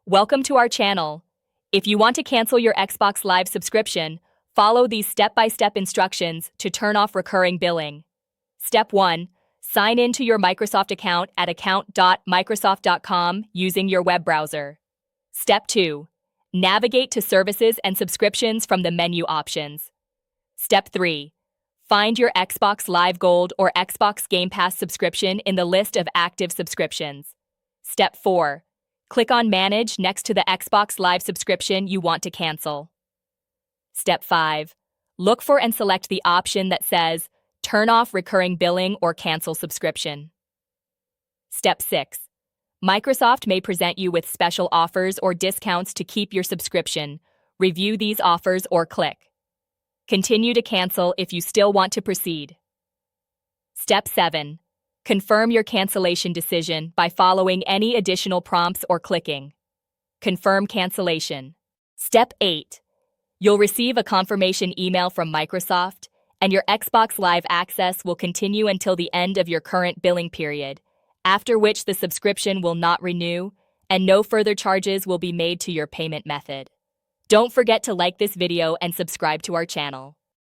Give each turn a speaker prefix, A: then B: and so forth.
A: Welcome to our channel. If you want to cancel your Xbox Live subscription, follow these step-by-step instructions to turn off recurring billing. Step 1. Sign in to your Microsoft account at account.microsoft.com using your web browser. Step 2. Navigate to Services and Subscriptions from the menu options. Step 3. Find your Xbox Live Gold or Xbox Game Pass subscription in the list of active subscriptions. Step 4. Click on Manage next to the Xbox Live subscription you want to cancel. Step 5. Look for and select the option that says Turn off recurring billing or cancel subscription. Step 6. Microsoft may present you with special offers or discounts to keep your subscription. Review these offers or click Continue to cancel if you still want to proceed. Step 7. Confirm your cancellation decision by following any additional prompts or clicking Confirm cancellation. Step 8. You'll receive a confirmation email from Microsoft, and your Xbox Live access will continue until the end of your current billing period, after which the subscription will not renew and no further charges will be made to your payment method. Don't forget to like this video and subscribe to our channel.